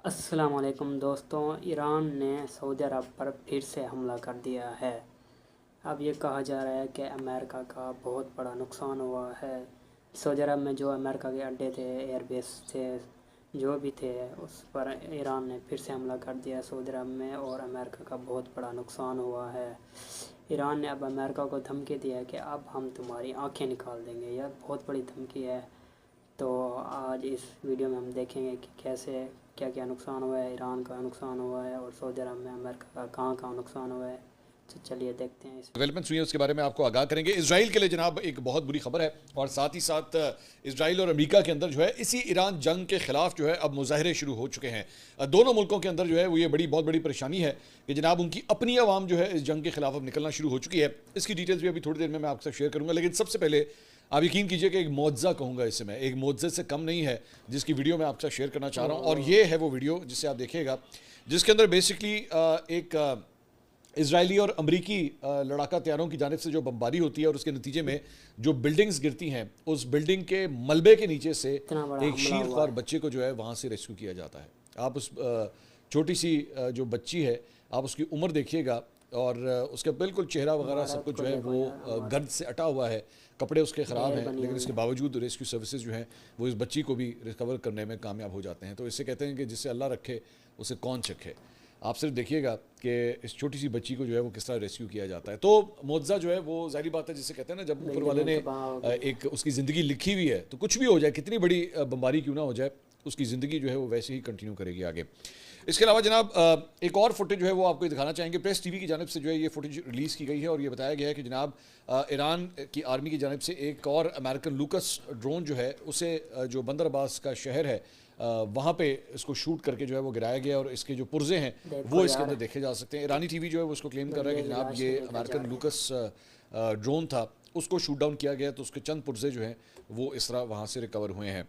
अस्सलामुअलैकुम दोस्तों। ईरान ने सऊदी अरब पर फिर से हमला कर दिया है। अब ये कहा जा रहा है कि अमेरिका का बहुत बड़ा नुकसान हुआ है। सऊदी अरब में जो अमेरिका के अड्डे थे, एयरबेस थे, जो भी थे, उस पर ईरान ने फिर से हमला कर दिया सऊदी अरब में और अमेरिका का बहुत बड़ा नुकसान हुआ है। ईरान ने अब अमेरिका को धमकी दी है कि अब हम तुम्हारी आंखें निकाल देंगे। यह बहुत बड़ी धमकी है। तो आज इस वीडियो में हम देखेंगे कि कैसे क्या क्या नुकसान हुआ है। ईरान का नुकसान हुआ है और सऊदी अरब में अमेरिका का कहाँ कहाँ नुकसान हुआ है। तो चलिए देखते हैं इस डेवलपमेंट्स हुई है उसके बारे में आपको आगाह करेंगे। इजराइल के लिए जनाब एक बहुत बुरी खबर है और साथ ही साथ इजराइल और अमेरिका के अंदर जो है इसी ईरान जंग के खिलाफ जो है अब मुजाहरे शुरू हो चुके हैं। दोनों मुल्कों के अंदर जो है वो ये बहुत बड़ी परेशानी है कि जनाब उनकी अपनी आवाम जो है इस जंग के खिलाफ अब निकलना शुरू हो चुकी है। इसकी डिटेल्स भी अभी थोड़ी देर में मैं आपके साथ शेयर करूंगा, लेकिन सबसे पहले आप यकीन कीजिए कि एक मुआवजा कहूँगा इसे मैं, एक मुआवजे से कम नहीं है जिसकी वीडियो मैं आपके साथ शेयर करना चाह रहा हूँ। और ये है वो वीडियो जिसे आप देखिएगा, जिसके अंदर बेसिकली एक इजरायली और अमरीकी लड़ाका तैयारों की जानिब से जो बमबारी होती है और उसके नतीजे में जो बिल्डिंग्स गिरती हैं, उस बिल्डिंग के मलबे के नीचे से एक शीर ख्वार बच्चे को जो है वहाँ से रेस्क्यू किया जाता है। आप उस छोटी सी जो बच्ची है, आप उसकी उम्र देखिएगा और उसका बिल्कुल चेहरा वगैरह सब कुछ जो है वो गर्द से अटा हुआ है, कपड़े उसके ख़राब हैं, लेकिन इसके बावजूद रेस्क्यू सर्विसेज जो हैं वो इस बच्ची को भी रिकवर करने में कामयाब हो जाते हैं। तो इससे कहते हैं कि जिससे अल्लाह रखे उसे कौन चखे। आप सिर्फ देखिएगा कि इस छोटी सी बच्ची को जो है वो किस तरह रेस्क्यू किया जाता है। तो मुआवजा जो है वो ज़ाहिर बात है, जिसे कहते हैं ना, जब ऊपर वाले ने एक उसकी ज़िंदगी लिखी हुई है तो कुछ भी हो जाए, कितनी बड़ी बमबारी क्यों ना हो जाए, उसकी ज़िंदगी जो है वो वैसे ही कंटिन्यू करेगी आगे। इसके अलावा जनाब एक और फुटेज जो है वो आपको दिखाना चाहेंगे। प्रेस टीवी की जानिब से जो है ये फुटेज रिलीज़ की गई है और ये बताया गया है कि जनाब ईरान की आर्मी की जानिब से एक और अमेरिकन लूकस ड्रोन जो है उसे जो बंदर अब्बास का शहर है वहाँ पे इसको शूट करके जो है वो गिराया गया और इसके जो पुर्जे हैं वो इसके अंदर देखे जा सकते हैं। ईरानी टीवी जो है वो उसको क्लेम कर रहा है कि जनाब ये अमेरिकन लूकस ड्रोन था, उसको शूट डाउन किया गया तो उसके चंद पुर्जे जो हैं वो इस तरह वहाँ से रिकवर हुए हैं।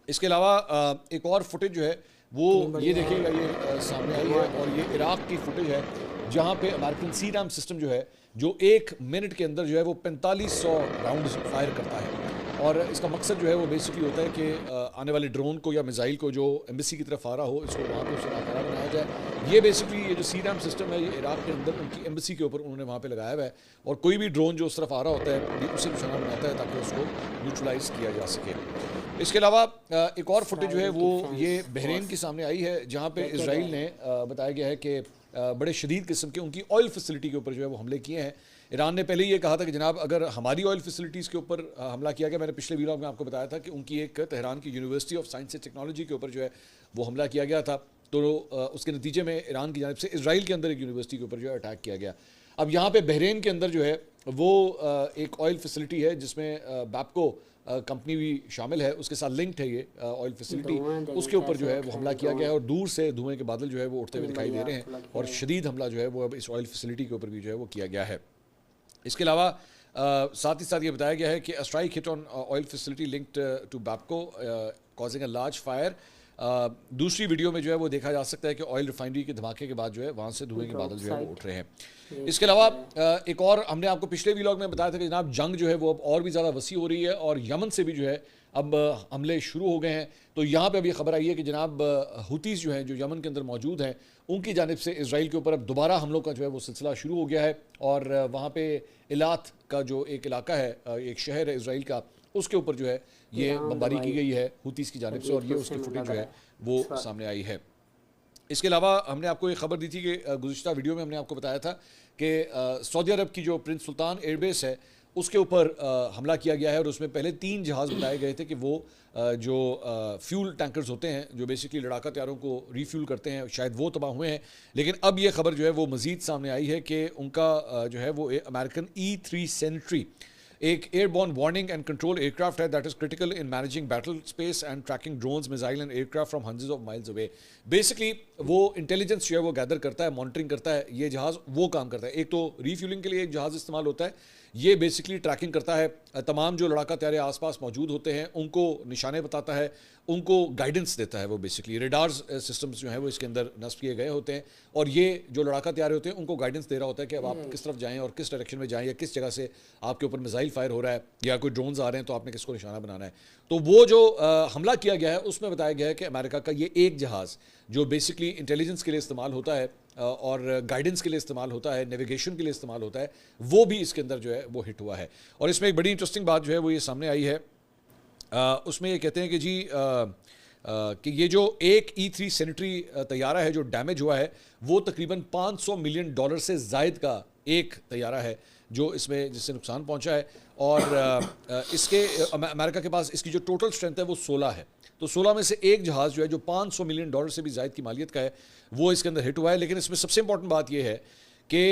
इसके अलावा एक और फुटेज जो है वो ये देखिएगा, ये सामने आई है और ये इराक की फुटेज है जहाँ पे अमेरिकन सी रैम सिस्टम जो है जो 1 मिनट के अंदर जो है वो 4500 राउंड्स फायर करता है। और इसका मकसद जो है वो बेसिकली होता है कि आने वाले ड्रोन को या मिसाइल को जो एम्बेसी की तरफ आ रहा हो, इसको वहाँ पे उसे नाकारा बनाया जाए। ये बेसिकली ये जो सी रैम सिस्टम है ये इराक के अंदर उनकी एम्बेसी के ऊपर उन्होंने वहाँ पे लगाया हुआ है और कोई भी ड्रोन जो उस तरफ आ रहा होता है ये उसे निशाना बनाता है ताकि उसको न्यूट्रलाइज किया जा सके। इसके अलावा एक और फुटेज जो है वो ये बहरीन के सामने आई है जहाँ पे इसराइल ने बताया गया है कि बड़े शदीद किस्म के उनकी ऑयल फैसिलिटी के ऊपर जो है वो हमले किए हैं। ईरान ने पहले ही ये कहा था कि जनाब अगर हमारी ऑयल फैसिलिटीज़ के ऊपर हमला किया गया, मैंने पिछले वीडियो में आपको बताया था कि उनकी एक तेहरान की university of science and technology के ऊपर जो है वो हमला किया गया था, तो उसके नतीजे में ईरान की जानिब से इसराइल के अंदर एक यूनिवर्सिटी के ऊपर जो है अटैक किया गया। अब यहाँ पे बहरीन के अंदर जो है वो एक ऑयल फैसिलिटी है जिसमें बैपको कंपनी भी शामिल है, उसके साथ लिंक्ड है ये ऑयल फैसिलिटी, उसके ऊपर जो है वो हमला किया गया है और दूर से धुएं के बादल जो है वो उठते हुए दिखाई दे रहे हैं और शदीद हमला जो है वो अब इस ऑयल फैसिलिटी के ऊपर भी जो है वो किया गया है। इसके अलावा साथ ही साथ ये बताया गया है कि strike hit on oil facility linked to Bapco causing a large fire. दूसरी वीडियो में जो है वो देखा जा सकता है कि ऑयल रिफाइनरी के धमाके के बाद जो है वहाँ से धुएं के बादल जो है वो उठ रहे हैं। इसके अलावा एक और हमने आपको पिछले व्लॉग में बताया था कि जनाब जंग जो है वो अब और भी ज़्यादा वसी हो रही है और यमन से भी जो है अब हमले शुरू हो गए हैं। तो यहाँ पे अभी खबर आई है कि जनाब हुतीस जो हैं जो यमन के अंदर मौजूद हैं उनकी जानिब से इसराइल के ऊपर अब दोबारा हमलों का जो है वो सिलसिला शुरू हो गया है और वहाँ पे इलात का जो एक इलाका है, एक शहर है इसराइल का, उसके ऊपर जो है ये बमबारी की गई है हुतीस की जानिब से और ये उसकी फुटेज जो है वो सामने आई है। इसके अलावा हमने आपको एक खबर दी थी कि गुज़िश्ता वीडियो में हमने आपको बताया था कि सऊदी अरब की जो प्रिंस सुल्तान एयरबेस है उसके ऊपर हमला किया गया है और उसमें पहले 3 जहाज़ बताए गए थे कि वो जो फ्यूल टैंकर्स होते हैं जो बेसिकली लड़ाका तैयारों को रीफ्यूल करते हैं, शायद वो तबाह हुए हैं। लेकिन अब ये खबर जो है वो मज़ीद सामने आई है कि उनका जो है वो अमेरिकन E-3 सेंट्री एक airborne warning and control aircraft है that is critical in managing battle space and tracking drones, missile and aircraft from hundreds of miles away. Basically वो इंटेलिजेंस जो है वो गैदर करता है, मॉनिटरिंग करता है, ये जहाज़ वो काम करता है। एक तो रीफ्यूलिंग के लिए एक जहाज़ इस्तेमाल होता है, ये बेसिकली ट्रैकिंग करता है, तमाम जो लड़ाका तैयारे आसपास मौजूद होते हैं उनको निशाने बताता है, उनको गाइडेंस देता है। वो बेसिकली रेडार्स सिस्टम्स जो हैं वो इसके अंदर नस्ब किए गए होते हैं, और ये जो लड़ाका तैयारे होते हैं उनको गाइडेंस दे रहा होता है कि अब आप किस तरफ जाएं और किस डायरेक्शन में जाएं, या किस जगह से आपके ऊपर मिसाइल फायर हो रहा है या कोई ड्रोन्स आ रहे हैं तो आपने किसको निशाना बनाना है। तो वो जो हमला किया गया है उसमें बताया गया है कि अमेरिका का ये एक जहाज़ जो बेसिकली इंटेलिजेंस के लिए इस्तेमाल होता है और गाइडेंस के लिए इस्तेमाल होता है, नेविगेशन के लिए इस्तेमाल होता है, वो भी इसके अंदर जो है वो हिट हुआ है। और इसमें एक बड़ी इंटरेस्टिंग बात जो है वो ये सामने आई है, उसमें ये कहते हैं कि जी कि ये जो एक E3 सेनेटरी तैयारा है जो डैमेज हुआ है वो तकरीबन $500 मिलियन से ज़ायद का एक तैयारा है जो इसमें जिससे नुकसान पहुंचा है। और इसके अमेरिका के पास इसकी जो टोटल स्ट्रेंथ है वो 16 है, तो 16 में से एक जहाज़ जो है जो $500 मिलियन से भी ज़ायद की मालियत का है वो इसके अंदर हिट हुआ है। लेकिन इसमें सबसे इंपॉर्टेंट बात यह है कि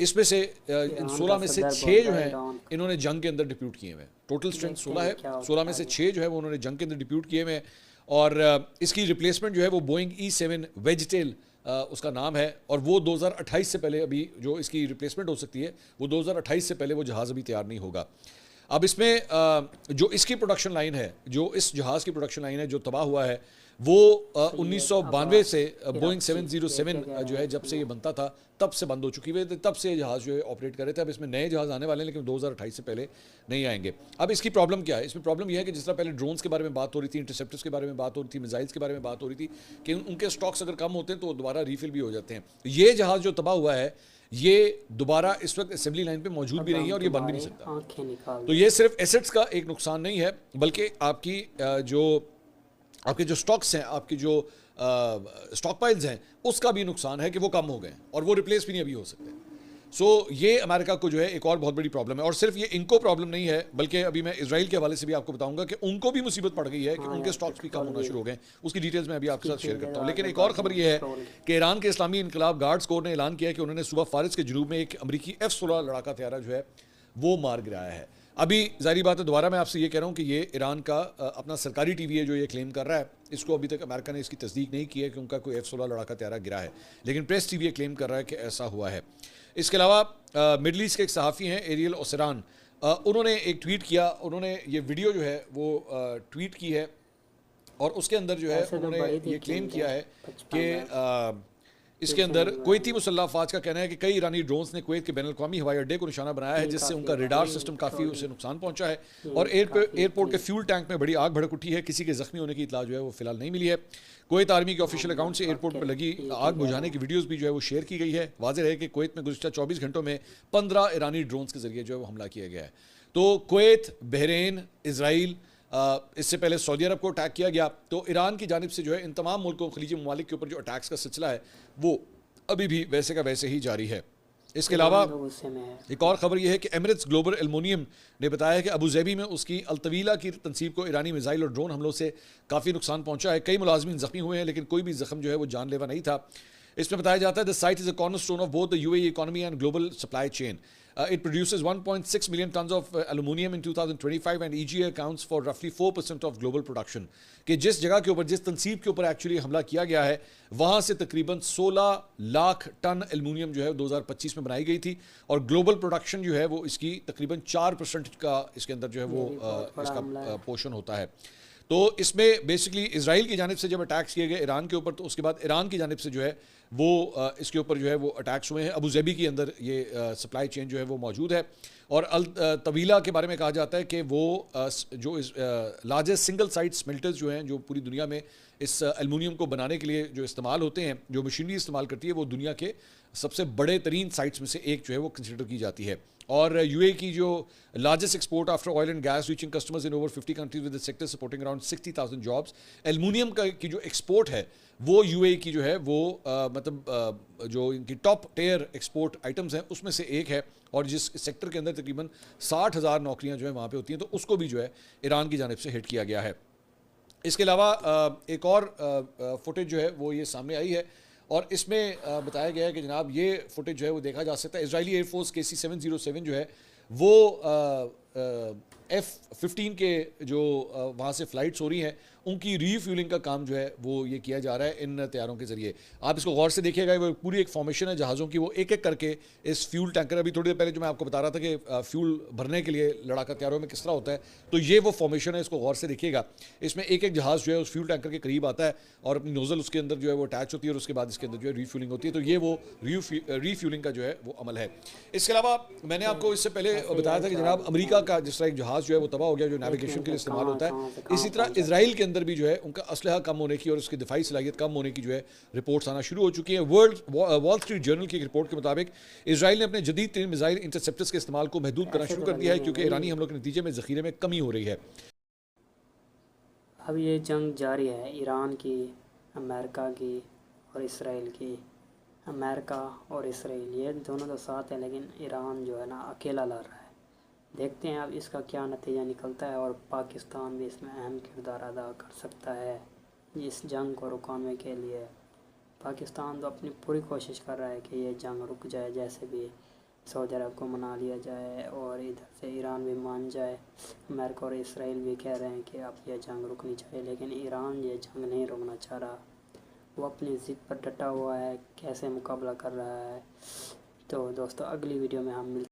इसमें से इन 16 में से 6 जो हैं इन्होंने जंग के अंदर डिप्यूट किए हुए हैं। टोटल स्ट्रेंथ 16 है, 16 में से 6 जो है वो उन्होंने जंग के अंदर डिप्यूट किए हुए हैं। और इसकी रिप्लेसमेंट जो है वो बोइंग E7 वेजिटेल उसका नाम है, और वो 2028 से पहले अभी जो इसकी रिप्लेसमेंट हो सकती है वो 2028 से पहले वो जहाज़ अभी तैयार नहीं होगा। अब इसमें जो इसकी प्रोडक्शन लाइन है, जो इस जहाज़ की प्रोडक्शन लाइन है जो तबाह हुआ है वो 1992 से बोइंग 707 जो है जब से ये बनता था तब से बंद हो चुकी है, तब से जहाज़ जो है ऑपरेट कर रहे थे। अब इसमें नए जहाज़ आने वाले हैं लेकिन 2028 से पहले नहीं आएंगे। अब इसकी प्रॉब्लम क्या है? इसमें प्रॉब्लम यह है कि जिस तरह पहले ड्रोन्स के बारे में बात हो रही थी, इंटरसेप्टर्स के बारे में बात हो रही थी, मिसाइल्स के बारे में बात हो रही थी कि उनके स्टॉक्स अगर कम होते हैं तो दोबारा रीफिल भी हो जाते हैं। ये जहाज़ जो तबाह हुआ है ये दोबारा इस वक्त असेंबली लाइन पे मौजूद भी नहीं है और ये बन भी नहीं सकता। तो ये सिर्फ एसेट्स का एक नुकसान नहीं है बल्कि आपके जो स्टॉक्स हैं, आपकी जो स्टॉक पाइल्स हैं उसका भी नुकसान है कि वो कम हो गए और वो रिप्लेस भी नहीं अभी हो सकते। सो ये अमेरिका को जो है एक और बहुत बड़ी प्रॉब्लम है। और सिर्फ ये इनको प्रॉब्लम नहीं है बल्कि अभी मैं इजराइल के हवाले से भी आपको बताऊंगा कि उनको भी मुसीबत पड़ गई है कि उनके स्टॉक्स भी कम होना शुरू हो गए। उसकी डिटेल्स मैं अभी आपके साथ शेयर करता हूँ। लेकिन एक और खबर ये है कि ईरान के इस्लामी इनकलाब गार्ड्स कोर ने ऐलान किया कि उन्होंने सुबह फारिस के जुनूब में एक अमरीकी F-16 लड़ाका तैयारा जो है वो मार गिराया है। अभी जाहिर बात है दोबारा मैं आपसे ये कह रहा हूँ कि ये ईरान का अपना सरकारी टीवी है जो ये क्लेम कर रहा है, इसको अभी तक अमेरिका ने इसकी तस्दीक नहीं की है कि उनका कोई F-16 लड़ाका तैयारा गिरा है, लेकिन प्रेस टीवी ये क्लेम कर रहा है कि ऐसा हुआ है। इसके अलावा मिडल ईस्ट के एक सहाफ़ी हैं एरियल ओसरान, उन्होंने एक ट्वीट किया, उन्होंने ये वीडियो जो है वो ट्वीट की है और उसके अंदर जो है उन्होंने ये क्लेम किया है कि इसके अंदर कुवैती मुसल्लह अफवाज का कहना है कि कई ईरानी ड्रोन्स ने कुवैत के बैनुल-अक़वामी हवाई अड्डे को निशाना बनाया है जिससे उनका रेडार सिस्टम काफ़ी उसे नुकसान पहुंचा है और एयरपोर्ट के फ्यूल टैंक में बड़ी आग भड़क उठी है। किसी के जख्मी होने की इतला जो है वो फिलहाल नहीं मिली है। कुवैत आर्मी के ऑफिशियल अकाउंट से एयरपोर्ट पर लगी आग बुझाने की वीडियोज़ भी जो है वो शेयर की गई है। वाज़ेह है कि कुवैत में गुज़िश्ता 24 घंटों में 15 ईरानी ड्रोन्स के जरिए जो है वो हमला किया गया है। तो कुवैत, बहरीन, इजराइल, इससे पहले सऊदी अरब को अटैक किया गया। तो ईरान की जानिब से जो है इन तमाम मुल्कों खलीजी ममालिक के ऊपर जो अटैक्स का सिलसिला है वो अभी भी वैसे का वैसे ही जारी है। इसके अलावा एक और खबर यह है कि एमिरेट्स ग्लोबल एल्युमिनियम ने बताया कि अबू ज़ैबी में उसकी अल-तवीला की तनसीब को ईरानी मिसाइल और ड्रोन हमलों से काफ़ी नुकसान पहुंचा है। कई मुलाजमीन जख्मी हुए हैं लेकिन कोई भी जख्म जो है वो जानलेवा नहीं था। इसमें बताया जाता है the site is a cornerstone of both the UAE economy and global supply chain. It produces 1.6 million tons of aluminium in 2025 and EGA accounts for roughly 4% of global production. कि जिस जगह के ऊपर, जिस तनसीब के ऊपर एक्चुअली हमला किया गया है वहाँ से तकरीबन 16 लाख टन एल्युमिनियम जो है 2025 में बनाई गई थी और ग्लोबल प्रोडक्शन जो है वो इसकी तकरीबन 4% का इसके अंदर जो है वो इसका पोर्शन होता है। तो इसमें बेसिकली इजराइल की जानिब से जब अटैक्स किए गए ईरान के ऊपर तो उसके बाद ईरान की जानिब से जो है वो इसके ऊपर जो है वो अटैक्स हुए हैं। अबू ज़ैबी के अंदर ये सप्लाई चेन जो है वो मौजूद है और अल तवीला के बारे में कहा जाता है कि वो जो लार्जेस्ट सिंगल साइट स्मेल्टर्स जो हैं जो पूरी दुनिया में इस एल्युमिनियम को बनाने के लिए जो इस्तेमाल होते हैं, जो मशीनरी इस्तेमाल करती है वो दुनिया के सबसे बड़े तरीन साइट्स में से एक जो है वो कंसिडर की जाती है। और UAE की जो largest export after oil and gas reaching customers in over 50 countries with the sector supporting around 60,000 jobs. Aluminium की जो एक्सपोर्ट है वो UAE की जो है वो मतलब जो इनकी टॉप टेयर एक्सपोर्ट आइटम्स हैं उसमें से एक है और जिस सेक्टर के अंदर तकरीबन 60,000 नौकरियां जो है वहाँ पे होती हैं तो उसको भी जो है ईरान की जानिब से हिट किया गया है। इसके अलावा एक और फुटेज जो है वो ये सामने आई है और इसमें बताया गया है कि जनाब ये फुटेज जो है वो देखा जा सकता है। इजरायली एयरफोर्स KC-707 जो है वो F-15 के जो वहाँ से फ़्लाइट्स हो रही हैं उनकी रीफ्यूलिंग का काम जो है वो ये किया जा रहा है इन तैयारों के ज़रिए। आप इसको गौर से देखिएगा, वो पूरी एक फॉर्मेशन है जहाज़ों की, वो एक एक करके इस फ्यूल टैंकर, अभी थोड़ी देर पहले जो मैं आपको बता रहा था कि फ्यूल भरने के लिए लड़ाका तैयारों में किस तरह होता है, तो ये वो फॉर्मेशन है, इसको गौर से देखिएगा। इसमें एक एक जहाज़ जो है उस फ्यूल टैंकर के करीब आता है और अपनी नोज़ल उसके अंदर जो है वो अटैच होती है और उसके बाद इसके अंदर जो है रीफ्यूलिंग होती है। तो ये वो रीफ्यूलिंग का जो है वो अमल है। इसके अलावा मैंने आपको इससे पहले ऐसे ही बताया था कि जनाब अमेरिका का जिस तरह एक जहाज़ जो है वो तबाह हो गया जो देखिए नेविगेशन के इनके लिए इस्तेमाल कहाँ होता है, कहाँ से कहाँ इसी तरह पहुँच जाते इसराइल के अंदर भी जो है उनका असलहा कम होने की और उसकी दिफाई सलाहियत कम होने की जो है रिपोर्ट्स आना शुरू हो चुकी हैं। वॉल स्ट्रीट जर्नल की एक रिपोर्ट के मुताबिक इसराइल ने अपने जदीद तीन मिसाइल इंटरसेप्टर्स के इस्तेमाल को महदूद करना ऐसे शुरू तो कर दिया है लगेंगे क्योंकि भाई। ईरानी हमलों के नतीजे में ज़ख़ीरे में कमी हो रही है। अब ये जंग जारी है ईरान की, अमेरिका की और इसराइल की। अमेरिका और इसराइल ये दोनों तो साथ हैं, लेकिन ईरान जो है ना अकेला लड़ रहा है। देखते हैं अब इसका क्या नतीजा निकलता है और पाकिस्तान भी इसमें अहम किरदार अदा कर सकता है इस जंग को रुकाने के लिए। पाकिस्तान तो अपनी पूरी कोशिश कर रहा है कि ये जंग रुक जाए, जैसे भी सऊदी अरब को मना लिया जाए और इधर से ईरान भी मान जाए। अमेरिका और इसराइल भी कह रहे हैं कि अब ये जंग रुकनी चाहिए, लेकिन ईरान ये जंग नहीं रुकना चाह रहा। वो अपनी ज़िद पर डटा हुआ है, कैसे मुकाबला कर रहा है। तो दोस्तों अगली वीडियो में हम मिलते